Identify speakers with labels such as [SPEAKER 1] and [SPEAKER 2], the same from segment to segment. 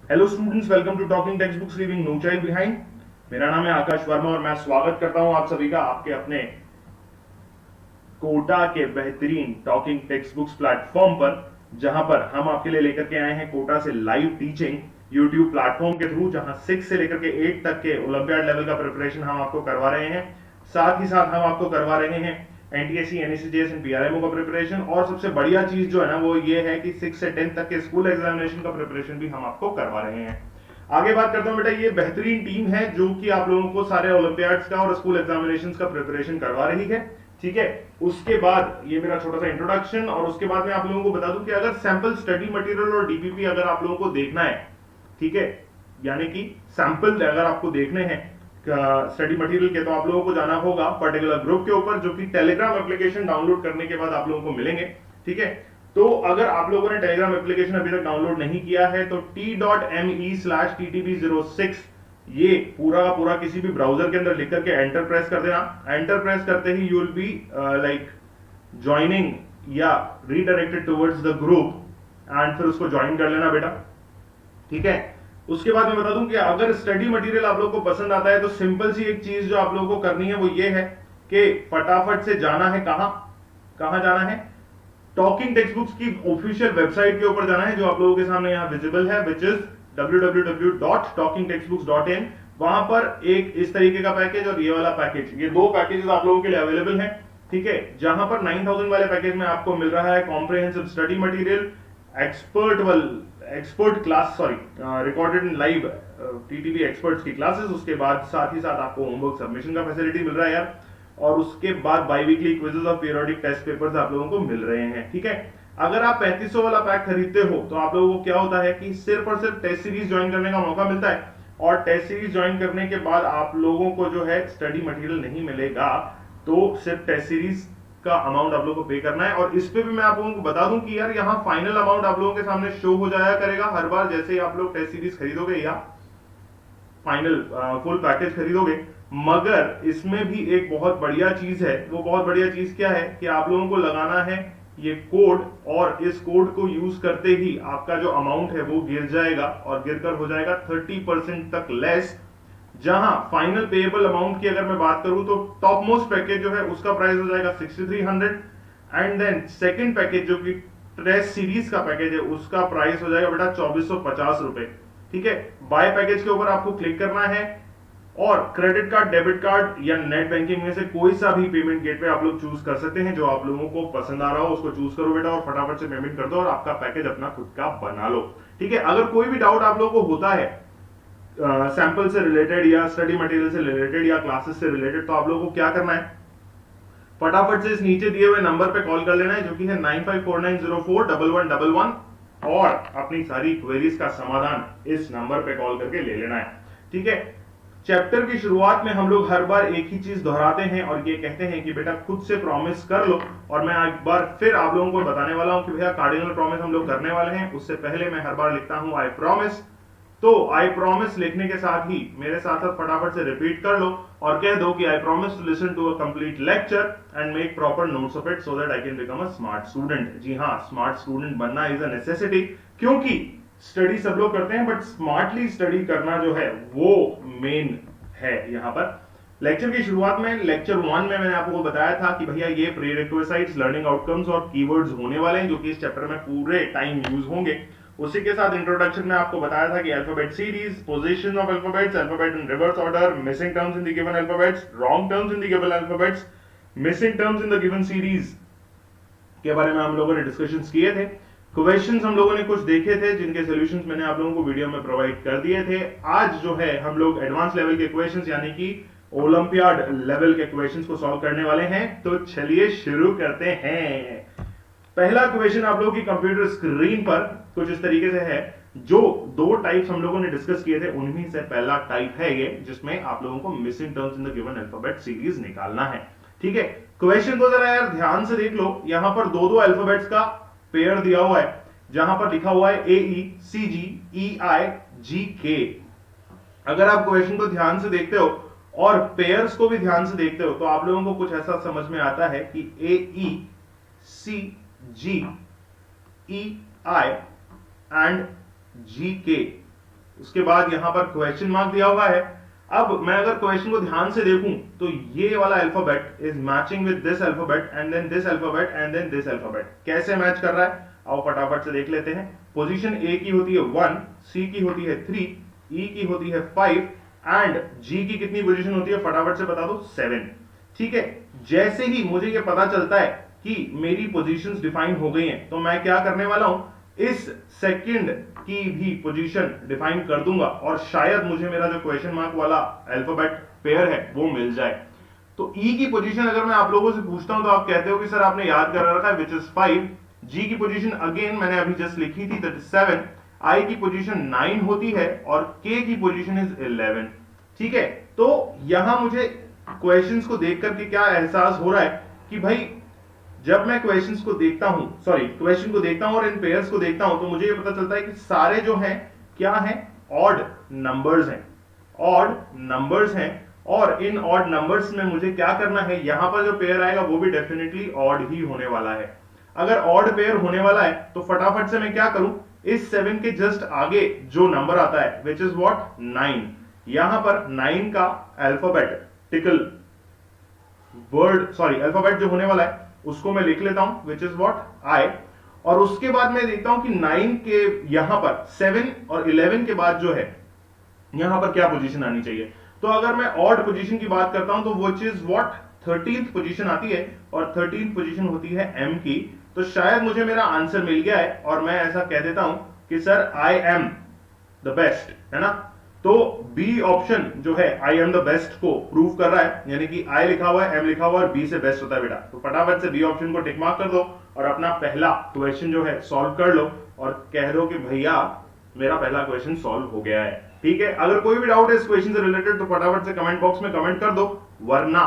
[SPEAKER 1] Hello students, welcome to talking text books leaving no child behind. मेरा नाम है आकाश वर्मा और मैं स्वागत करता हूं आप सभी का आपके अपने कोटा के बेहतरीन टॉकिंग टेक्स्ट बुक्स प्लेटफॉर्म पर, जहां पर हम आपके लिए लेकर के आए हैं कोटा से लाइव टीचिंग यूट्यूब प्लेटफॉर्म के थ्रू, जहां 6 से लेकर के 8 तक के ओलंपियाड लेवल का प्रिपरेशन हम आपको करवा रहे हैं। साथ ही साथ हम आपको करवा रहे हैं एनटीएससी, एनएससीजेएस एंड पीआरएमओ का प्रिपरेशन। और सबसे बढ़िया चीज जो है ना वो ये है कि 6 से 10 तक के स्कूल एग्जामिनेशन का प्रिपरेशन भी हम आपको करवा रहे हैं। आगे बात करता हूं बेटा, ये बेहतरीन टीम है जो कि आप लोगों को सारे ओलंपियाड्स का और स्कूल एग्जामिनेशंस का प्रिपरेशन करवा रही है। ठीक है, उसके बाद ये मेरा छोटा सा इंट्रोडक्शन, और उसके बाद मैं आप लोगों को बता दूं कि अगर सैंपल स्टडी मटेरियल और डीपीपी अगर आप लोगों को देखना है, ठीक है, यानी कि सैंपल अगर आपको देखने हैं स्टडी मटेरियल के, तो आप लोगों को जाना होगा पर्टिकुलर ग्रुप के ऊपर, जो कि टेलीग्राम एप्लीकेशन डाउनलोड करने के बाद आप लोगों को मिलेंगे। ठीक है, तो अगर आप लोगों ने टेलीग्राम एप्लीकेशन अभी तक डाउनलोड नहीं किया है तो t.me/ttb06 ये पूरा का पूरा किसी भी ब्राउजर के अंदर लिख करके एंटर प्रेस कर देना। एंटर प्रेस करते ही you will be like joining या redirected towards the group, and फिर उसको ज्वाइन कर लेना बेटा। ठीक है, उसके बाद मैं बता दूं कि अगर स्टडी मटेरियल आप लोगों को पसंद आता है तो सिंपल सी एक चीज जो आप लोगों को करनी है वो ये है कि फटाफट से जाना है, कहां कहां जाना है, टॉकिंग टेक्स्ट बुक्स की ऑफिशियल वेबसाइट के ऊपर जाना है, जो आप लोगों के सामने यहां विजिबल है, विच इज www.talkingtextbooks.in। वहां पर एक इस तरीके का पैकेज और ये वाला पैकेज, ये दो पैकेजेस आप लोगों के लिए अवेलेबल हैं। ठीक है, जहां पर 9000 वाले पैकेज में आपको मिल रहा है comprehensive study material, expert class, sorry, recorded in live TTB experts की क्लासेस, उसके बाद साथ ही साथ आपको होमवर्क सबमिशन का फैसिलिटी मिल रहा है यार, और उसके बाद बाई वीकली क्विजेस और पीरियोडिक टेस्ट पेपर्स आप लोगों को मिल रहे हैं। ठीक है, अगर आप 3500 वाला पैक खरीदते हो तो आप लोगों को क्या होता है कि सिर्फ और सिर्फ टेस्ट सीरीज ज्वाइन करने का मौका मिलता है, और टेस्ट सीरीज ज्वाइन करने के बाद आप लोगों को जो है स्टडी मटेरियल नहीं मिलेगा, तो सिर्फ टेस्ट सीरीज का अमाउंट आप लोगों को पे करना है। और इस पे भी मैं आप लोगों को बता दूं कि यार यहाँ फाइनल अमाउंट आप लोगों के सामने शो हो जाया करेगा हर बार जैसे ही आप लोग टेस्ट सीरीज खरीदोगे या फाइनल फुल पैकेज खरीदोगे। मगर इसमें भी एक बहुत बढ़िया चीज है, वो बहुत बढ़िया चीज क्या है कि आप लोगों को लगाना है ये कोड, और इस कोड को यूज करते ही आपका जो अमाउंट है वो गिर जाएगा, और गिरकर हो जाएगा 30% तक लेस। जहां फाइनल पेएबल अमाउंट की अगर मैं बात करूं तो टॉप मोस्ट पैकेज जो है उसका प्राइस हो जाएगा 6300, एंड देन सेकंड पैकेज जो कि टेस्ट सीरीज का पैकेज है उसका प्राइस हो जाएगा बेटा 2450 रुपए। ठीक है, बाय पैकेज के ऊपर आपको क्लिक करना है, और क्रेडिट कार्ड, डेबिट कार्ड या नेट बैंकिंग में से कोई सा भी पेमेंट गेटवे आप लोग चूज कर सकते हैं, जो आप लोगों को पसंद आ रहा हो उसको चूज करो बेटा, और फटाफट से पेमेंट कर दो और आपका पैकेज अपना खुद का बना लो। ठीक है, अगर कोई भी डाउट आप लोगों को होता है सैंपल से रिलेटेड या स्टडी मटेरियल से रिलेटेड या क्लासेस से रिलेटेड, तो आप लोगों को क्या करना है, फटाफट से इस नीचे दिए हुए नंबर पे कॉल कर लेना है, जो कि है 9549041111, और अपनी सारी क्वेरीज का समाधान इस नंबर पे कॉल करके ले लेना है। ठीक है, चैप्टर की शुरुआत में हम लोग हर बार एक ही चीज दोहराते हैं और ये कहते हैं कि बेटा खुद से प्रॉमिस कर लो, और मैं एक बार फिर आप लोगों को बताने वाला हूं कि भैया कार्डिनल प्रॉमिस हम लोग करने वाले हैं। उससे पहले मैं हर बार लिखता हूं आई प्रॉमिस, तो आई प्रॉमिस लिखने के साथ ही मेरे साथ साथ फटाफट से रिपीट कर लो और कह दो कि I promise to listen to a complete lecture and make proper notes of it so that I can become a smart student. जी हाँ, स्मार्ट स्टूडेंट बनना इज अ नेसेसिटी, क्योंकि स्टडी सब लोग करते हैं बट स्मार्टली स्टडी करना जो है वो मेन है। यहाँ पर लेक्चर की शुरुआत में लेक्चर 1 में मैंने आपको बताया था कि भैया ये प्रीरिक्विजिट्स, लर्निंग आउटकम्स और कीवर्ड्स होने वाले हैं, जो कि इस चैप्टर में पूरे टाइम यूज होंगे। उसी के साथ इंट्रोडक्शन में आपको बताया था कि alphabet series, position of alphabets, alphabet in reverse order, missing terms in the given alphabets, wrong terms in the given alphabets, missing terms in the given series के बारे में हम लोगों ने डिस्कशंस किए थे। क्वेश्चंस हम लोगों ने कुछ देखे थे जिनके सॉल्यूशंस मैंने आप लोगों को वीडियो में प्रोवाइड कर दिए थे। आज जो है हम लोग एडवांस लेवल के क्वेश्चंस यानी कि ओलंपियाड लेवल के क्वेश्चंस को सॉल्व करने वाले हैं। तो चलिए शुरू करते हैं। पहला क्वेश्चन आप लोगों की कंप्यूटर स्क्रीन पर कुछ इस तरीके से है। जो दो टाइप्स हम लोगों ने डिस्कस किए थे उनमें से पहला टाइप है ये, जिसमें आप लोगों को missing terms in the given alphabet series निकालना है। ठीक है, क्वेश्चन को जरा यार ध्यान से देख लो। यहां पर दो दो अल्फाबेट्स का पेयर दिया हुआ है, जहां पर लिखा हुआ है ए ई सी जी ई आई जी के। अगर आप क्वेश्चन को ध्यान से देखते हो और पेयर्स को भी ध्यान से देखते हो तो आप लोगों को कुछ ऐसा समझ में आता है कि ए ई सी जी ई आई एंड जी के उसके बाद यहां पर क्वेश्चन मार्क दिया हुआ है। अब मैं अगर क्वेश्चन को ध्यान से देखूं तो ये वाला alphabet is matching with this alphabet and then this alphabet and then this alphabet. कैसे मैच कर रहा है आओ फटाफट से देख लेते हैं। पोजीशन ए की होती है 1, सी की होती है 3, ई की होती है 5 एंड जी की कितनी पोजीशन होती है फटाफट से बता दो 7। ठीक है, जैसे ही मुझे ये पता चलता है कि मेरी पोजीशंस डिफाइन हो गई हैं तो मैं क्या करने वाला हूं, इस सेकंड की भी पोजीशन डिफाइन कर दूंगा और शायद मुझे मेरा जो क्वेश्चन मार्क वाला अल्फाबेट पेयर है वो मिल जाए। तो ई की पोजीशन अगर मैं आप लोगों से पूछता हूं तो आप कहते हो कि सर आपने याद कर रखा है विच इज 5। जी की पोजीशन अगेन मैंने अभी जस्ट लिखी थी दैट इज 7। आई की पोजीशन 9 होती है और के की पोजीशन इज 11। ठीक है, तो यहां मुझे क्वेश्चंस को देख करके क्या एहसास हो रहा है कि भाई जब मैं क्वेश्चंस को देखता हूं, क्वेश्चन को देखता हूं और इन पेयर्स को देखता हूं तो मुझे ये पता चलता है कि सारे जो हैं क्या हैं, ऑड नंबर्स हैं, ऑड नंबर्स हैं। और इन ऑड नंबर्स में मुझे क्या करना है, यहां पर जो पेयर आएगा वो भी डेफिनेटली ऑड ही होने वाला है। अगर ऑड पेयर होने वाला है तो फटाफट से मैं क्या करूं, इस 7 के जस्ट आगे जो नंबर आता है विच इज व्हाट 9, यहां पर 9 का अल्फाबेटिकल वर्ड अल्फाबेट जो होने वाला है उसको मैं लिख लेता हूं विच इज व्हाट आई। और उसके बाद मैं देखता हूं कि 9 के यहां पर 7 और 11 के बाद जो है यहां पर क्या पोजीशन आनी चाहिए। तो अगर मैं ऑड पोजीशन की बात करता हूं तो which is what 13th position आती है और 13th पोजीशन होती है एम की। तो शायद मुझे मेरा आंसर मिल गया है और मैं ऐसा कह देता हूं कि sir I am the best, है ना। तो बी ऑप्शन जो है आई एम द बेस्ट को प्रूव कर रहा है, यानी कि आई लिखा हुआ है, एम लिखा हुआ है और बी से बेस्ट होता है बेटा। तो फटाफट से बी ऑप्शन को टिक मार्क कर दो और अपना पहला क्वेश्चन जो है सॉल्व कर लो और कह दो कि भैया मेरा पहला क्वेश्चन सॉल्व हो गया है। ठीक है, अगर कोई भी डाउट है इस क्वेश्चन से रिलेटेड तो फटाफट से कमेंट बॉक्स में कमेंट कर दो, वरना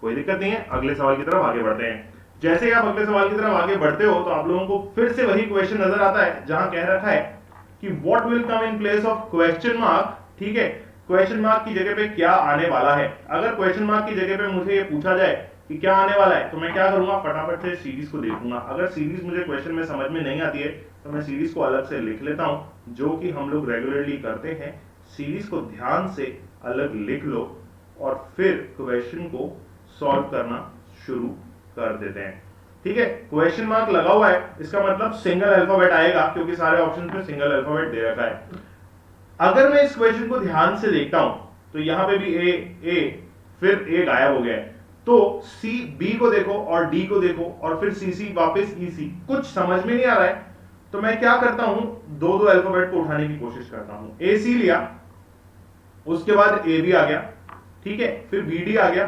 [SPEAKER 1] कोई दिक्कत नहीं है, अगले सवाल की तरफ आगे बढ़ते हैं। जैसे ही आप अगले सवाल की तरफ आगे बढ़ते हो तो आप लोगों को फिर से वही क्वेश्चन नजर आता है जहां कह रखा है कि what will come in place of question mark. ठीक है, क्वेश्चन मार्क की जगह पे क्या आने वाला है। अगर क्वेश्चन मार्क की जगह पे मुझे ये पूछा जाए कि क्या आने वाला है तो मैं क्या करूंगा, फटाफट से सीरीज को देखूंगा। अगर सीरीज मुझे क्वेश्चन में समझ में नहीं आती है तो मैं सीरीज को अलग से लिख लेता हूं, जो कि हम लोग रेगुलरली करते हैं। सीरीज को ध्यान से अलग लिख लो और फिर क्वेश्चन को सॉल्व करना शुरू कर देते हैं। ठीक है, क्वेश्चन मार्क लगा हुआ है, इसका मतलब सिंगल अल्फाबेट आएगा क्योंकि सारे ऑप्शन में सिंगल अल्फाबेट दे रखा है। अगर मैं इस क्वेश्चन को ध्यान से देखता हूं तो यहां पे भी ए फिर ए गायब हो गया है। तो सी बी को देखो और डी को देखो और फिर सी सी वापस ई सी, कुछ समझ में नहीं आ रहा है। तो मैं क्या करता हूं, दो दो अल्फाबेट को उठाने की कोशिश करता हूं। ए सी लिया, उसके बाद ए बी आ गया, ठीक है, फिर बी डी आ गया,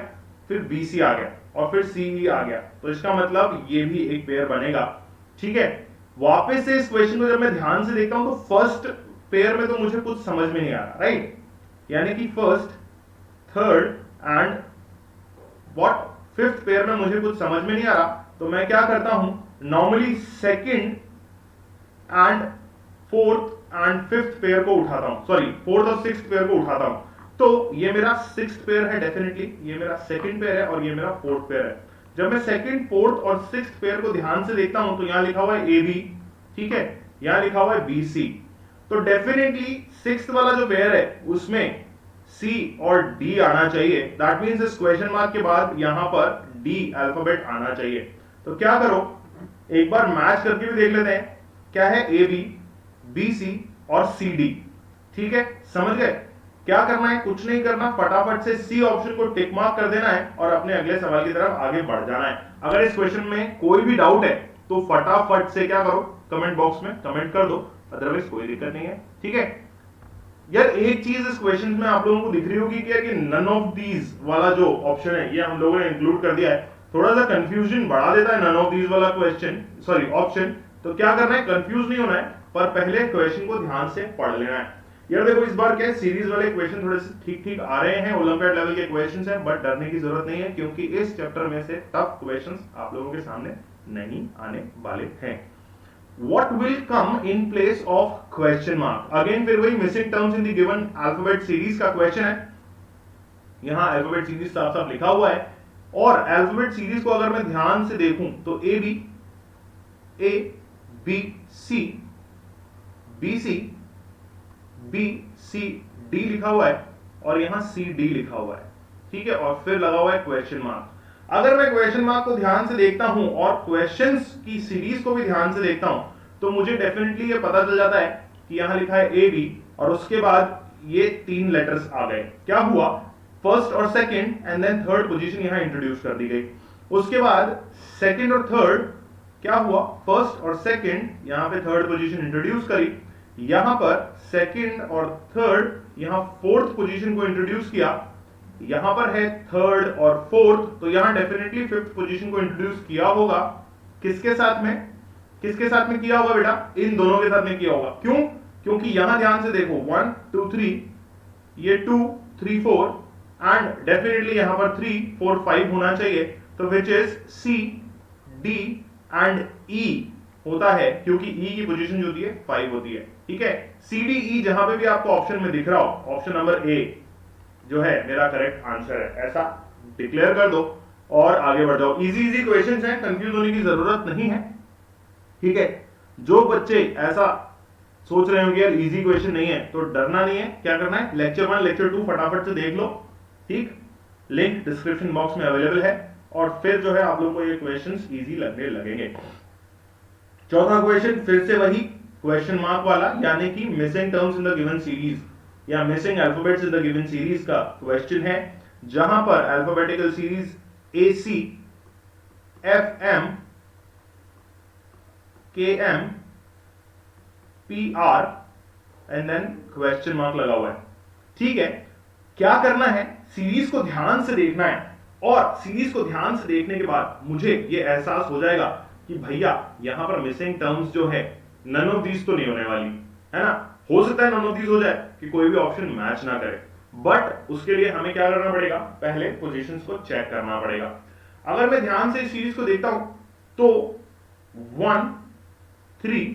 [SPEAKER 1] फिर बी सी आ गया और फिर सी ई आ गया। तो इसका मतलब ये भी एक पेयर बनेगा। ठीक है, वापस से इस क्वेश्चन को जब मैं ध्यान से देखता हूं तो फर्स्ट पेयर में तो मुझे कुछ समझ में नहीं आ रहा, राइट, यानी कि first, third and what fifth pair में मुझे कुछ समझ में नहीं आ रहा। तो मैं क्या करता हूं, normally second and fourth and fifth pair को उठाता हूं, फोर्थ और सिक्स्थ पेयर को उठाता हूं। तो ये मेरा सिक्स्थ पेयर है डेफिनेटली, ये मेरा सेकंड पेयर है और ये मेरा फोर्थ पेयर है। जब मैं सेकंड, फोर्थ और सिक्स्थ पेयर को ध्यान से देखता हूं तो यहां लिखा हुआ है ए बी, ठीक है, यहां लिखा हुआ है बी सी। तो डेफिनेटली सिक्स्थ वाला जो पेयर है उसमें सी और डी आना चाहिए। दैट मींस इस क्वेश्चन मार्क के बाद यहां पर डी अल्फाबेट आना चाहिए। तो क्या करो, एक बार मैच करके भी देख लेते हैं, क्या है ए बी, बी सी और सी डी। ठीक है, समझ गए। क्या करना है, कुछ नहीं करना, फटाफट से सी ऑप्शन को टिक मार्क कर देना है और अपने अगले सवाल की तरफ आगे बढ़ जाना है। अगर इस क्वेश्चन में कोई भी डाउट है तो फटाफट से क्या करो, कमेंट बॉक्स में कमेंट कर दो, अदरवाइज कोई दिक्कत नहीं है। ठीक है यार, एक चीज इस क्वेश्चन में आप लोगों को दिख रही होगी कि नन ऑफ दीज वाला जो ऑप्शन है ये हम लोगों ने इंक्लूड कर दिया है। थोड़ा सा कंफ्यूजन बढ़ा देता है नन ऑफ दीज वाला ऑप्शन। तो क्या करना है, कंफ्यूज नहीं होना है, पर पहले क्वेश्चन को ध्यान से पढ़ लेना है। यार देखो, इस बार क्या है, सीरीज वाले क्वेश्चन थोड़े से ठीक ठीक आ रहे हैं, ओलंपियाड लेवल के क्वेश्चंस हैं, बट डरने की जरूरत नहीं है क्योंकि इस चैप्टर में से टफ क्वेश्चंस आप लोगों के सामने नहीं आने वाले हैं। What will come in place of question mark? Again फिर वही missing terms in the given alphabet series का क्वेश्चन है। यहां अल्फाबेट सीरीज साफ साफ लिखा हुआ है और अल्फाबेट सीरीज को अगर मैं ध्यान से देखूं तो A B C, B C, B C D लिखा हुआ है और यहां सी डी लिखा हुआ है, ठीक है, और फिर लगा हुआ है क्वेश्चन मार्क। अगर मैं क्वेश्चन मार्क को ध्यान से देखता हूं और क्वेश्चंस की सीरीज को भी ध्यान से देखता हूं तो मुझे डेफिनेटली ये पता चल जाता है कि यहां लिखा है ए बी और उसके बाद ये 3 लेटर्स आ गए। क्या हुआ, फर्स्ट और second and then third position यहां इंट्रोड्यूस कर दी गई। उसके बाद सेकंड और थर्ड क्या हुआ, फर्स्ट और सेकंड यहां पे थर्ड पोजीशन इंट्रोड्यूस करी, यहां पर सेकंड और थर्ड यहां फोर्थ पोजीशन को इंट्रोड्यूस किया, यहां पर है थर्ड और फोर्थ, तो यहां डेफिनेटली फिफ्थ पोजीशन को इंट्रोड्यूस किया होगा। किसके साथ में, किसके साथ में किया होगा बेटा, इन दोनों के साथ में किया होगा। क्यों, क्योंकि यहां ध्यान से देखो 1 2 3, ये 2 3 4 एंड डेफिनेटली यहां पर 3 4 5 होना चाहिए, तो which is C D and E होता है, क्योंकि ई की पोजीशन जो होती है 5 होती है, ठीक है। सी डी ई जहां पे भी आपको ऑप्शन में दिख रहा हो, ऑप्शन नंबर ए जो है मेरा करेक्ट आंसर है, ऐसा डिक्लेयर कर दो और आगे बढ़ जाओ। इजी इजी क्वेश्चंस हैं, कंफ्यूज होने की जरूरत नहीं है, ठीक है। जो बच्चे ऐसा सोच रहे होंगे यार इजी क्वेश्चन नहीं है, तो डरना नहीं है। क्या करना है, लेक्चर 1 लेक्चर 2 फटाफट से देख लो, ठीक, लिंक डिस्क्रिप्शन बॉक्स में अवेलेबल है, और फिर जो है आप लोगों को ये क्वेश्चंस इजी लगने लगेंगे। चौथा क्वेश्चन फिर से वही क्वेश्चन मार्क वाला, यानी कि missing terms in the given series या missing alphabets in the given series का क्वेश्चन है, जहां पर alphabetical series A C F M K M P R and then question mark लगा हुआ है, ठीक है। क्या करना है, सीरीज को ध्यान से देखना है, और सीरीज को ध्यान से देखने के बाद मुझे ये एहसास हो जाएगा कि भैया यहां पर मिसिंग टर्म्स जो है नन ऑफ दीज तो नहीं होने वाली है ना। हो सकता है नन ऑफ दीज हो जाए कि कोई भी ऑप्शन मैच ना करे, बट उसके लिए हमें क्या करना पड़ेगा, पहले पोजीशंस को चेक करना पड़ेगा। अगर मैं ध्यान से सीरीज को देखता हूं तो 1 3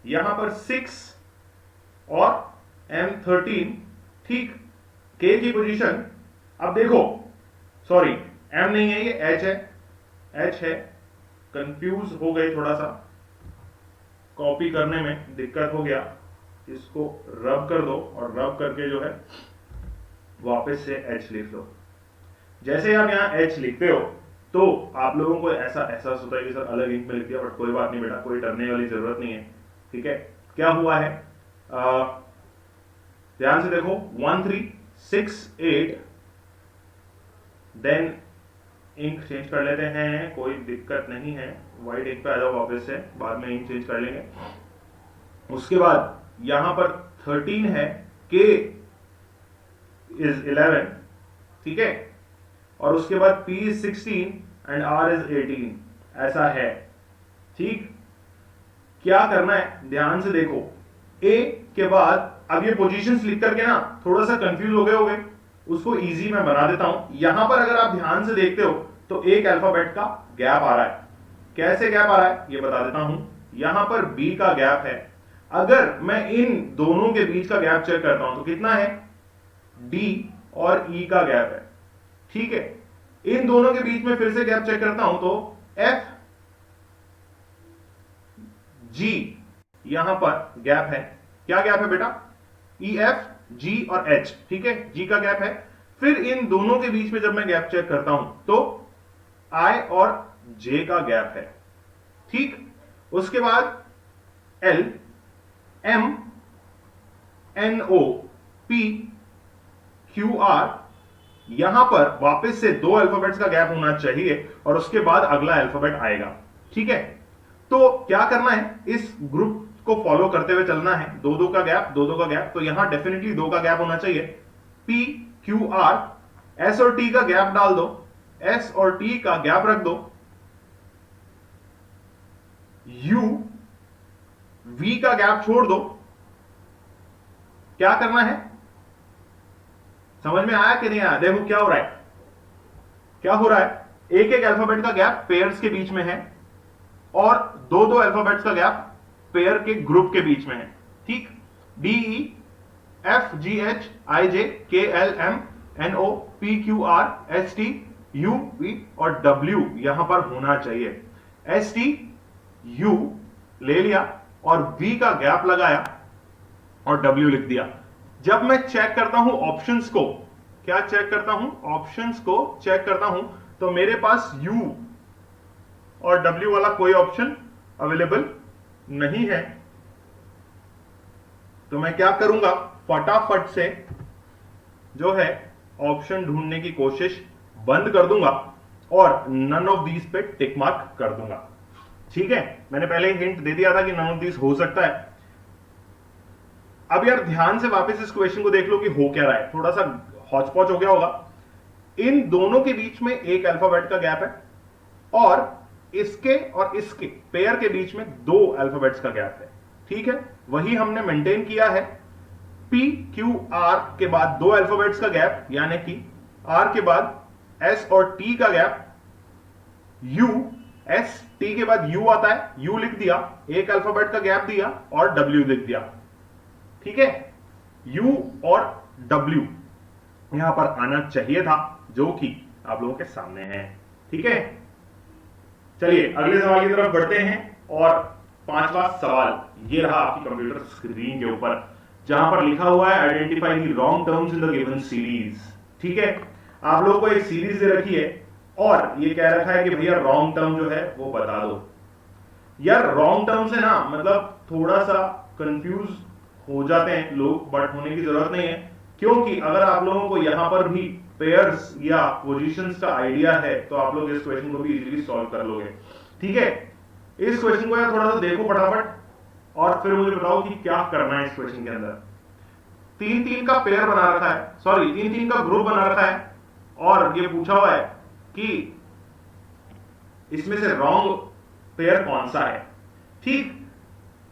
[SPEAKER 1] यहां पर 6 और M13, ठीक, K की पोजीशन, अब देखो सॉरी M नहीं है, ये H है, कंफ्यूज हो गए थोड़ा सा, कॉपी करने में दिक्कत हो गया, इसको रब कर दो और रब करके जो है वापस से H लिख लो। जैसे आप यहां H लिखते हो तो आप लोगों को ऐसा एहसास होता है कि सर अलग इंक में लिख दिया, बट कोई बात नहीं बेटा, कोई डरने वाली जरूरत नहीं है, ठीक है। क्या हुआ है, ध्यान से देखो 1 3 6 8, देन इंक चेंज कर लेते हैं, कोई दिक्कत नहीं है, व्हाइट इंक पे आ जाओ वापस से, बाद में इंक चेंज कर लेंगे। उसके बाद यहां पर 13 है, K इज 11, ठीक है, और उसके बाद P is 16 and R is 18, ऐसा है, ठीक। क्या करना है, ध्यान से देखो, A के बाद अब ये पोजीशंस लिख करके ना थोड़ा सा कंफ्यूज हो गए होंगे, उसको इजी मैं बना देता हूं। यहां पर अगर आप ध्यान से देखते हो तो एक अल्फाबेट का गैप आ रहा है। कैसे गैप आ रहा है ये बता देता हूं। यहां पर B का गैप है, अगर मैं इन दोनों के बीच का गैप चेक करता हूं तो कितना है, D और E का गैप है, ठीक है। इन दोनों के बीच में फिर से गैप चेक करता हूं तो F G यहां पर गैप है। क्या गैप है बेटा, E F G और H, ठीक है, G का गैप है। फिर इन दोनों के बीच में जब मैं गैप चेक करता हूं तो I और J का गैप है, ठीक। उसके बाद L M N O P Q R, यहां पर वापस से 2 अल्फाबेट्स का गैप होना चाहिए और उसके बाद अगला अल्फाबेट आएगा, ठीक है। तो क्या करना है, इस ग्रुप को फॉलो करते हुए चलना है, 2 का गैप, 2 का गैप, तो यहां डेफिनेटली 2 का गैप होना चाहिए। P Q R, S और T का गैप डाल दो, S और T का गैप रख दो, U V का गैप छोड़ दो। क्या करना है, समझ में आया कि नहीं आया, देखो क्या हो रहा है, क्या हो रहा है, एक एक अल्फाबेट का गैप पेयर्स के बीच में है और 2 अल्फाबेट्स का गैप पेयर के ग्रुप के बीच में है, ठीक। D E F G H I J K L M N O P Q R S T U V और W यहां पर होना चाहिए। S T U ले लिया और V का गैप लगाया, और W लिख दिया। जब मैं चेक करता हूं ऑप्शंस को, क्या चेक करता हूं, ऑप्शंस को चेक करता हूं, तो मेरे पास U और W वाला कोई ऑप्शन अवेलेबल नहीं है। तो मैं क्या करूंगा, फटाफट से जो है ऑप्शन ढूंढने की कोशिश बंद कर दूंगा और नन ऑफ दीज पे टिक मार्क कर दूंगा। ठीक है, मैंने पहले ही हिंट दे दिया था कि नन ऑफ दीज हो सकता है। अब यार ध्यान से वापस इस क्वेश्चन को देख लो कि हो क्या रहा है, थोड़ा सा हौच-पौच हो गया होगा। इन दोनों के बीच में एक अल्फाबेट का गैप है और इसके और इसके पेयर के बीच में दो अल्फाबेट्स का गैप है। ठीक है, वही हमने मेंटेन किया है। P Q R के बाद दो अल्फाबेट्स का गैप, यानी कि R के बाद S और T का गैप, U S T के बाद U आता है, U लिख दिया, एक अल्फाबेट का गैप दिया और W लिख दिया। ठीक है, U और W यहां पर आना चाहिए था, जो कि आप लोगों के सामने है। ठीक है, चलिए अगले सवाल की तरफ बढ़ते हैं। और पांचवा सवाल ये रहा आपकी कंप्यूटर स्क्रीन के ऊपर, जहां पर लिखा हुआ है identify the wrong terms in the given series. ठीक है, आप लोगों को एक सीरीज दे रखी है और ये कह रखा है कि भैया रॉन्ग टर्म जो है वो बता दो। यार रॉन्ग टर्म से ना मतलब थोड़ा सा कंफ्यूज हो जाते हैं लोग, बट होने की जरूरत नहीं है, क्योंकि अगर आप लोगों को यहां पर भी पेयर्स या पोजीशंस का आइडिया है तो आप लोग इस क्वेश्चन को भी इजीली सॉल्व कर लोगे। ठीक है, इस क्वेश्चन को यार थोड़ा सा देखो फटाफट और फिर मुझे बताओ कि क्या करना है इस क्वेश्चन के अंदर। 3-3 का पेयर बना रखा है, सॉरी 3-3 का ग्रुप बना रखा है और ये पूछा हुआ है कि इसमें से रॉन्ग पेयर कौन सा है। ठीक,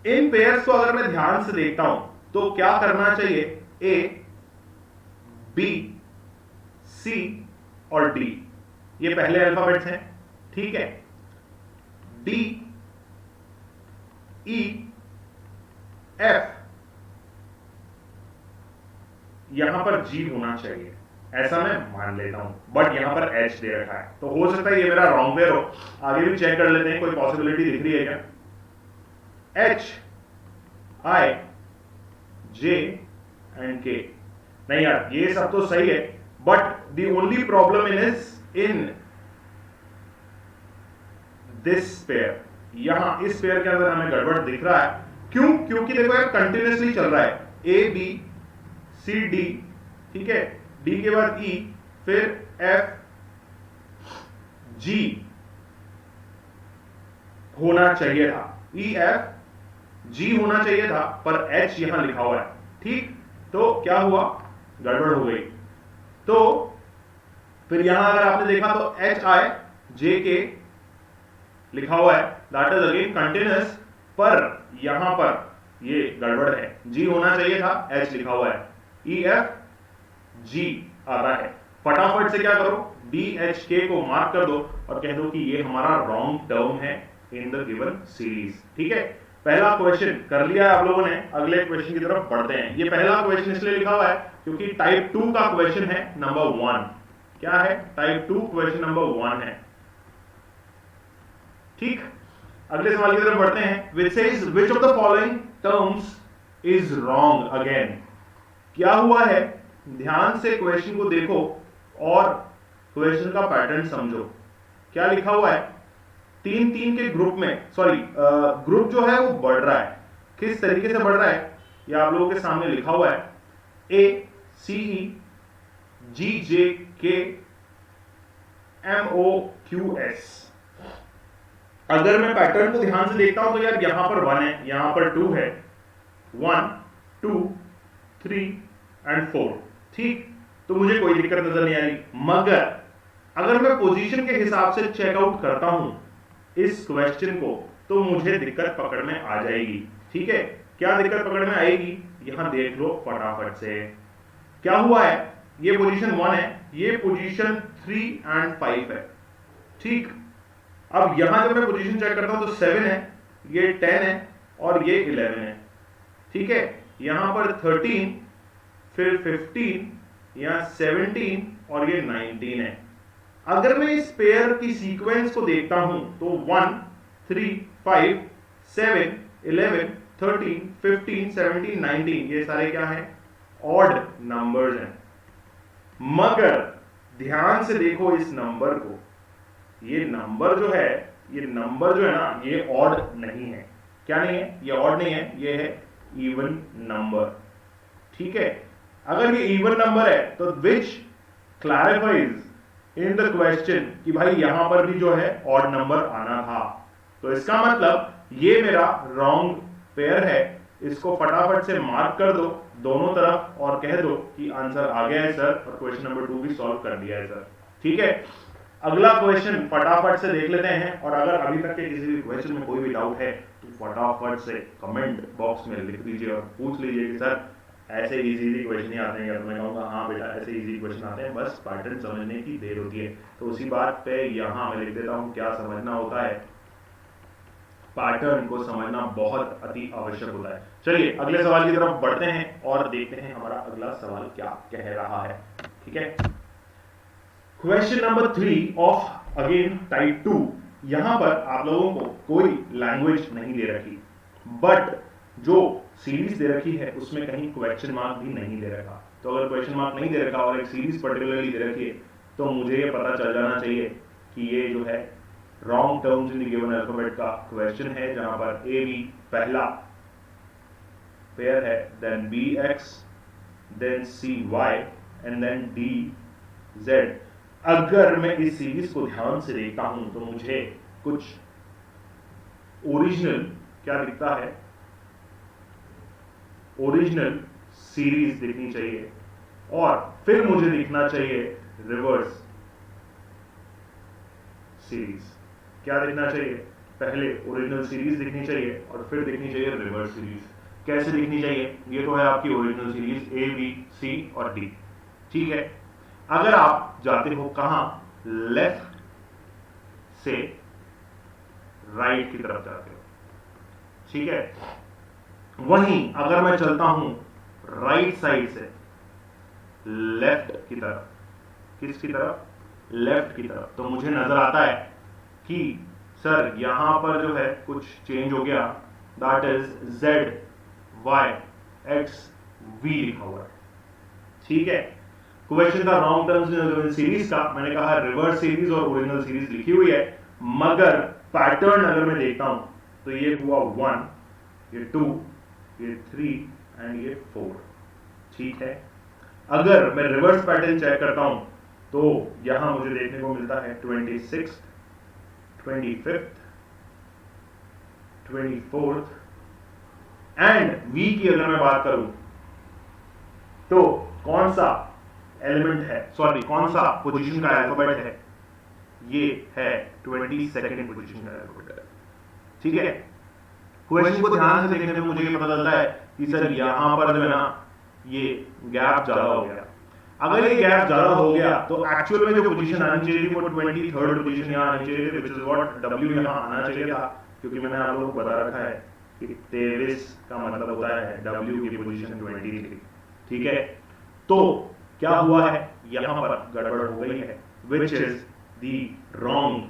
[SPEAKER 1] इन पेयर्स को अगर मैं ध्यान से देखता हूं तो क्या करना चाहिए, A B C और D ये पहले अल्फाबेट्स हैं। ठीक है, D E F यहां पर G होना चाहिए, ऐसा मैं मान लेता हूं, बट यहां पर H दे रखा है, तो हो सकता है ये मेरा रॉन्ग पेयर हो। आगे भी चेक कर लेते हैं, कोई पॉसिबिलिटी दिख रही है क्या। H I J and K, नहीं यार ये सब तो सही है, but the only problem in this pair, यहां इस पेयर के अंदर हमें गड़बड़ दिख रहा है। क्यों, क्योंकि देखो यार कंटिन्यूअसली चल रहा है A B C D, ठीक है, D के बाद E, फिर F G होना चाहिए था, E F G होना चाहिए था, पर H यहां लिखा हुआ है। ठीक, तो क्या हुआ, गड़बड़ हो गई। तो फिर यहां अगर आपने देखा तो H I J K लिखा हुआ है, दैट इज अगेन कंटिन्यूअस, पर यहां पर ये गड़बड़ है, G होना चाहिए था, H लिखा हुआ है, E F G आता है। फटाफट से क्या करो, D H K को मार्क कर दो और कह दो कि ये हमारा रॉन्ग टर्म है इन द गिवन सीरीज। ठीक है, पहला क्वेश्चन कर लिया है आप लोगों ने, अगले क्वेश्चन की तरफ बढ़ते हैं। ये पहला क्वेश्चन इसलिए लिखा हुआ है क्योंकि टाइप 2 का क्वेश्चन है, नंबर 1 क्या है, टाइप 2 क्वेश्चन नंबर 1 है। ठीक, अगले सवाल की तरफ बढ़ते हैं। which says which of the following terms is wrong again। क्या हुआ है, ध्यान से क्वेश्चन को देखो और क्वेश्चन का पैटर्न समझो। क्या लिखा हुआ है, 3-3 के ग्रुप में, सॉरी ग्रुप जो है वो बढ़ रहा है, किस तरीके से बढ़ रहा है ये आप लोगों के सामने लिखा हुआ है, A C E G J K M O Q S। अगर मैं पैटर्न को ध्यान से देखता हूं तो यार यहां पर 1 है, यहां पर 2 है, 1 2 3 एंड 4। ठीक, तो मुझे कोई दिक्कत नजर नहीं आ रही, मगर अगर मैं पोजीशन के हिसाब से चेकआउट करता हूं इस क्वेश्चन को तो मुझे दिक्कत पकड़ में आ जाएगी। ठीक है, क्या दिक्कत पकड़ में आएगी, यहां देख लो फटाफट से। क्या हुआ है, ये पोजीशन 1 है, ये पोजीशन 3 एंड 5 है। ठीक, अब यहां जब मैं पोजीशन चेक करता हूं तो 7 है, ये 10 है और ये 11 है। ठीक है, यहां पर 13, फिर 15, यहां 17 और ये 19 है। अगर मैं इस पेयर की सीक्वेंस को देखता हूं तो 1 3 5 7 11 13, 15, 17, 19 ये सारे क्या हैं? ऑड नंबर्स हैं। मगर ध्यान से देखो इस नंबर को, ये नंबर जो है ना, ये ऑड नहीं है। क्या नहीं है? ये ऑड नहीं है, ये है इवन नंबर। ठीक है, अगर ये इवन नंबर है तो विच क्लैरिफाइज इन द क्वेश्चन कि भाई यहां पर भी जो है ऑड नंबर आना था। तो इसका मतलब ये मेरा रॉन्ग पेयर है। इसको फटाफट से मार्क कर दो दोनों तरफ और कह दो कि आंसर आ गया है सर, और क्वेश्चन नंबर 2 भी सॉल्व कर दिया है सर। ठीक है, अगला क्वेश्चन फटाफट से देख लेते हैं। और अगर अभी तक के किसी भी क्वेश्चन में कोई भी डाउट है तो फटाफट से कमेंट बॉक्स में लिख दीजिए और पूछ लीजिए कि सर ऐसे इजी क्वेश्चन ही आते हैं। या तो मैं कहूँगा हाँ बेटा ऐसे इजी क्वेश्चन आते हैं, बस पैटर्न समझने की देर होती है। तो उसी बात पे यहाँ मैं लिख देता हूँ क्या समझना होता है। पैटर्न को समझना बहुत अति आवश्यक होता है। चलिए अगले सवाल की तरफ बढ़ते हैं और देखते हैं हमारा अगला सवाल क्या कह रहा है। ठीक है, question number 3 of again type 2। यहां पर आप लोगों को कोई लैंग्वेज नहीं दे रखी, बट जो सीरीज दे रखी है उसमें कहीं क्वेश्चन मार्क भी नहीं दे रखा। तो अगर क्वेश्चन मार्क नहीं दे रखा और एक सीरीज पर्टिकुलरली दे रखी है तो मुझे ये पता चल जाना चाहिए कि ये जो है wrong terms in the given alphabet का क्वेश्चन है, जहां पर ए बी पहला पेयर है, then B X, then C Y and then D Z. अगर मैं इस सीरीज को ध्यान से देखता हूं तो मुझे कुछ ओरिजिनल क्या दिखता है, ओरिजिनल सीरीज दिखनी चाहिए और फिर मुझे दिखना चाहिए रिवर्स सीरीज। क्या दिखना चाहिए? पहले ओरिजिनल सीरीज दिखनी चाहिए और फिर दिखनी चाहिए रिवर्स सीरीज। कैसे दिखनी चाहिए? ये तो है आपकी original series A B C और डी। ठीक है, अगर आप जाते हो कहां, लेफ्ट से राइट की तरफ जाते हो, ठीक है, वहीं अगर मैं चलता हूं राइट साइड से लेफ्ट की तरफ, किसकी तरफ? लेफ्ट की तरफ, तो मुझे नजर आता है कि सर यहां पर जो है कुछ चेंज हो गया, that is Z Y X V लिखा हुआ है। ठीक है, क्वेश्चन का रॉन्ग टर्म्स सीरीज का मैंने कहा रिवर्स सीरीज और ओरिजिनल सीरीज लिखी हुई है, मगर पैटर्न अगर मैं देखता हूं तो ये हुआ 1, ये 2, ये 3 एंड ये 4। ठीक है, अगर मैं रिवर्स पैटर्न चेक करता हूं तो यहां मुझे देखने को मिलता है 26th, 25th, 24th and we की अगर मैं बात करूं तो कौन सा एलिमेंट है, सॉरी कौन सा पोजीशन का अल्फाबेट है? ये है 22nd पोजीशन का अल्फाबेट। ठीक है, क्वेश्चन को ध्यान से देखने में मुझे ये पता चलता है कि सर यहां पर जो है ना ये गैप ज्यादा हो गया। अगर ये गैप ज्यादा हो गया तो एक्चुअल में जो पोजीशन आनी चाहिए थी वो 23rd पोजीशन यहां आनी चाहिए थी, व्हिच इज व्हाट W यहां आना चाहिए था, क्योंकि मैंने आप लोगों को बता रखा है कि 23 का मतलब होता है W की पोजीशन 23। ठीक है, तो क्या हुआ है, यहां पर गड़बड़ हो गई है, which is the wrong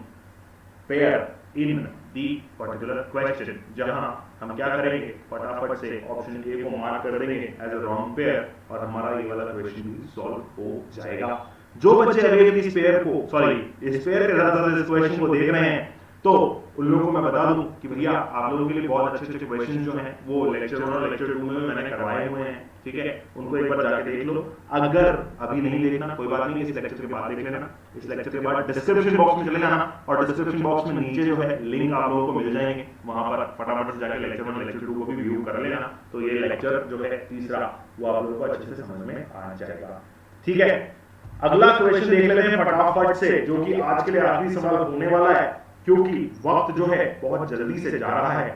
[SPEAKER 1] pair in the particular question. जहां हम क्या करेंगे, फटाफट से ऑप्शन ए को मार्क कर देंगे एज अ रॉन्ग पेयर और हमारा ये वाला क्वेश्चन भी सॉल्व हो जाएगा। जो बच्चे अभी इस पेयर को, सॉरी इस पेयर के साथ इस क्वेश्चन को देख रहे हैं तो उन लोगों को मैं बता दूं कि भैया आप लोगों के लिए बहुत अच्छे अच्छे क्वेश्चन जो हैं वो लेक्चर 1 और लेक्चर 2 में मैंने करवाए हुए हैं। ठीक है, उनको एक बार जाके देख लो। अगर अभी नहीं देखना कोई बात नहीं, इस लेक्चर के बाद देख लेना। इस लेक्चर के बाद डिस्क्रिप्शन बॉक्स में चले जाना और डिस्क्रिप्शन बॉक्स में नीचे जो है लिंक आप लोगों को मिल जाएंगे, वहां पर फटाफट से जाके लेक्चर 1 और लेक्चर 2 को भी व्यू कर लेना। तो ये लेक्चर जो है तीसरा वो आप लोगों को अच्छे से समझ में आ जाएगा। ठीक है, अगला क्वेश्चन देख लेते हैं फटाफट से, जो कि आज के लिए आखिरी सवाल होने वाला है क्योंकि वक्त जो है बहुत जल्दी से जा रहा है।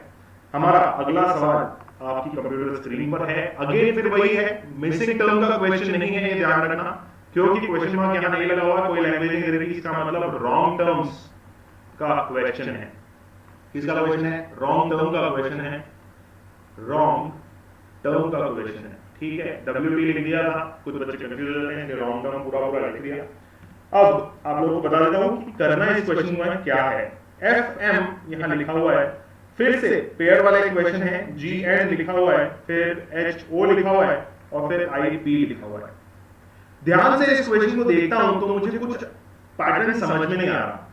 [SPEAKER 1] हमारा अगला सवाल आपकी कंप्यूटर स्क्रीन पर है। अगेन फिर वही है, मिसिंग टर्म का क्वेश्चन नहीं है, ये ध्यान रखना, क्योंकि क्वेश्चन मार्क यहां नहीं लगा हुआ, कोई लैंग्वेज नहीं दे रही, इसका मतलब रॉन्ग टर्म्स का क्वेश्चन है। किसका क्वेश्चन है? रॉन्ग टर्म का क्वेश्चन है, रॉन्ग टर्म का क्वेश्चन है। ठीक है, WT लिख दिया था, कुछ बच्चे कंफ्यूज हो जाते हैं कि रॉन्ग टर्म पूरा लिख दिया। अब आप लोगों को बता देता हूं कि करना इस क्वेश्चन में क्या है। FM यहां लिखा हुआ है फिर से पेयर वाला इक्वेशन है, GN लिखा हुआ है, फिर HO लिखा हुआ है और फिर IP लिखा हुआ है। ध्यान से इस इक्वेशन को देखता हूं तो मुझे कुछ पैटर्न समझ में नहीं आ रहा,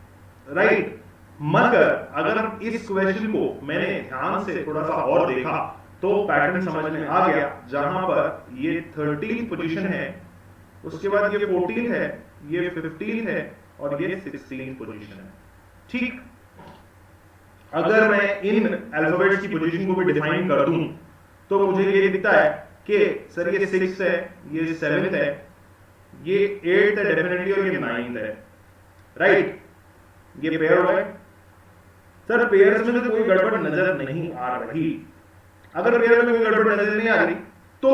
[SPEAKER 1] राइट? मगर अगर इस इक्वेशन को मैंने ध्यान से थोड़ा सा और देखा तो पैटर्न समझ में आ गया, जहां पर ये 13th पोजीशन है, उसके बाद ये 14th है, ये 15th है और ये 16th पोजीशन है। ठीक, अगर मैं इन अल्फाबेट्स की पोजीशन को भी डिफाइन कर दूं तो मुझे ये दिखता है कि सर ये 6 है, ये 7th है, ये 8th है डेफिनेटली और ये 9th है, राइट? ये पेयर हो गए। सर पेयर्स में तो कोई गड़बड़ नजर नहीं आ रही। अगर पेयर में कोई गड़बड़ नजर नहीं आ रही तो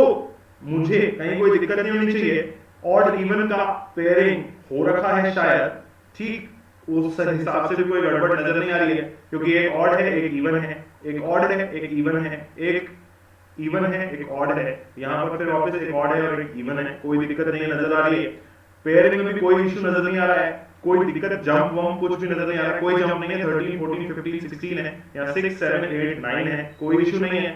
[SPEAKER 1] मुझे कहीं कोई दिक्कत नहीं होनी चाहिए। ऑड इवन का पेयरिंग हो रखा है शायद, ठीक, उस हिसाब से भी कोई गड़बड़ नजर नहीं आ रही है, क्योंकि एक ऑड है, एक इवन है, एक ऑड है, एक इवन है, एक इवन है, एक ऑड है, यहाँ पर फिर वापस एक ऑड है और एक इवन है। कोई दिक्कत नहीं नजर आ रही है। पेयरिंग में भी कोई इश्यू नजर नहीं आ रहा है, कोई दिक्कत जंप वंप कुछ भी नजर नहीं आ रहा है, कोई जंप नहीं है। 13, 14, 15, 16 है, यहाँ 6, 7, 8, 9 है, कोई इश्यू नहीं है।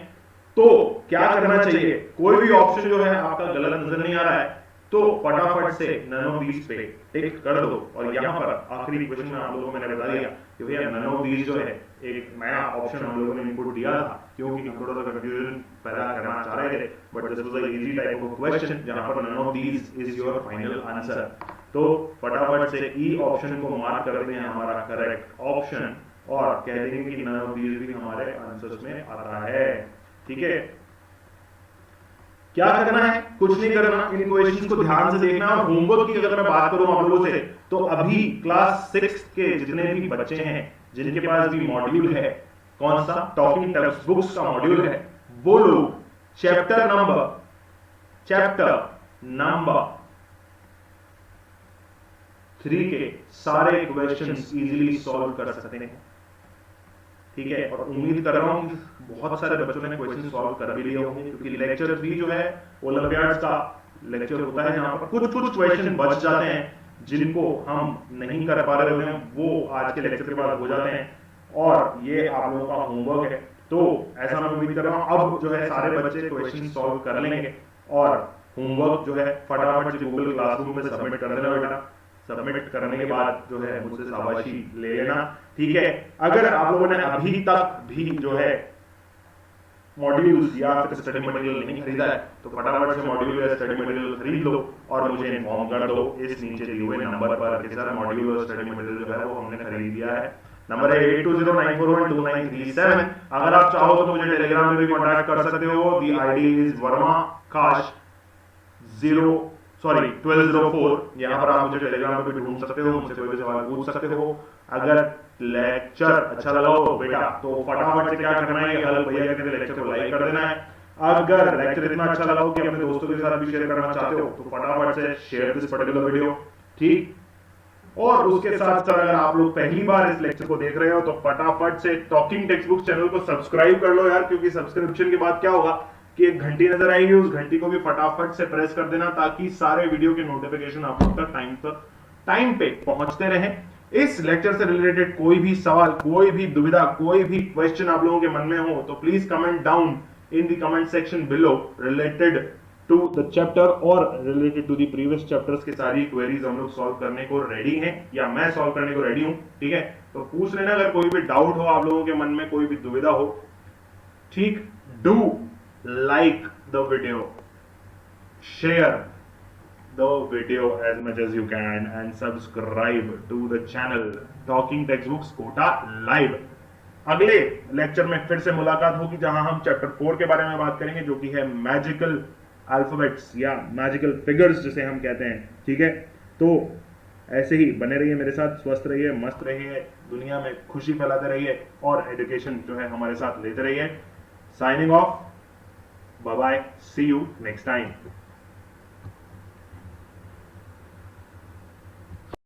[SPEAKER 1] तो क्या करना चाहिए? कोई भी ऑप्शन जो है आपका गलत नजर नहीं आ रहा है तो फटाफट से नन ऑफ दीज पे टिक कर दो। और यहाँ पर आखिरी क्वेश्चन में आप लोगों को मैंने बता दिया कि भैया नन ऑफ दीज जो है एक नया ऑप्शन हम लोगों ने इनपुट दिया था, क्योंकि हम थोड़ा सा कंफ्यूजन पैदा करना चाह रहे थे, but this was a easy type of question जहां पर none of these is your final answer. तो फटाफट से ई ऑप्शन को मार्क कर दें हमारा करेक्ट ऑप्शन और कह देंगे कि नन ऑफ दीज भी हमारे आंसर्स में आता है। ठीक है, क्या करना है? कुछ नहीं करना, इन क्वेश्चंस को ध्यान से देखना। और होमवर्क की अगर मैं बात करूं आप लोगों से, तो अभी क्लास 6 के जितने भी बच्चे हैं जिनके पास भी मॉड्यूल है, कौन सा? टॉकिंग टेक्स्ट बुक्स का मॉड्यूल है, वो लोग चैप्टर नंबर 3 के सारे क्वेश्चंस इजीली सॉल्व कर सकते हैं। ठीक है, और उम्मीद कर रहा हूं कि बहुत सारे बच्चों ने क्वेश्चन सॉल्व कर भी लिए होंगे, क्योंकि लेक्चर 3 जो है ओलंपियाड्स का लेक्चर होता है जहां पर कुछ क्वेश्चन बच जाते हैं जिनको हम नहीं कर पा रहे होते हैं, वो आज के लेक्चर के बाद हो जाते हैं और ये आप लोगों का होमवर्क है। तो ऐसा मैं उम्मीद कर रहा हूं अब जो है सारे बच्चे क्वेश्चन सॉल्व कर लेंगे और होमवर्क जो है फटाफट से गूगल क्लासरूम में सबमिट कर देना बेटा। सबमिट करने के बाद जो है मुझसे शाबाशी ले लेना। ठीक है, अगर आप लोगों ने अभी तक भी जो है मॉड्यूल्स या फिर स्टडी मटेरियल नहीं खरीदा है तो फटाफट से मॉड्यूल या स्टडी मटेरियल खरीद लो और मुझे इन्फॉर्म कर दो इस नीचे दिए हुए नंबर पर कि सर मॉड्यूल और स्टडी मटेरियल जो है वो हमने खरीद लिया है। नंबर है 8209412937। अगर आप चाहो तो मुझे टेलीग्राम में भी कांटेक्ट कर सकते हो। दी आईडी इज वर्मा-काश 1204। यहाँ पर आप मुझे टेलीग्राम पे भी ढूंढ सकते हो, मुझसे कोई भी सवाल पूछ सकते हो। अगर लेक्चर अच्छा लगा हो बेटा तो फटाफट से क्या करना है, हल भैया के लेक्चर को लाइक कर देना है। अगर लेक्चर इतना अच्छा लगा हो कि अपने दोस्तों के साथ भी शेयर करना चाहते हो तो फटाफट से शेयर दिस पर्टिकुलर वीडियो। ठीक, और उसके साथ साथ अगर आप लोग पहली बार इस लेक्चर को देख रहे हो तो फटाफट से टॉकिंग टेक्स्ट बुक चैनल को सब्सक्राइब कर लो यार, क्योंकि सब्सक्रिप्शन के बाद क्या होगा कि एक घंटी नजर आएगी, उस घंटी को भी फटाफट से प्रेस कर देना ताकि सारे वीडियो के नोटिफिकेशन आप लोग तक टाइम पे पहुंचते रहें। इस लेक्चर से रिलेटेड कोई भी सवाल, कोई भी दुविधा, कोई भी क्वेश्चन आप लोगों के मन में हो तो please comment down in the comment section below related to the chapter और related to the previous chapters की सारी क्वेरीज हम लोग सॉल्व करने को रेडी हैं या मैं सॉल्व करने को रेडी हूं। ठीक है, तो पूछ लेना अगर कोई भी डाउट हो आप लोगों के मन में, कोई भी दुविधा हो। ठीक, do like the video, share the video as much as you can and subscribe to the channel Talking Textbooks Kota Live। अगले लेक्चर में फिर से मुलाकात होगी जहां हम चैप्टर 4 के बारे में बात करेंगे जो कि है मैजिकल अल्फाबेट्स या मैजिकल फिगर्स जिसे हम कहते हैं। ठीक है, तो ऐसे ही बने रहिए मेरे साथ, स्वस्थ रहिए, मस्त रहिए, दुनिया में खुशी फैलाते रहिए और एजुकेशन जो है हमारे साथ लेते रहिए। Signing off, bye bye, see you next time।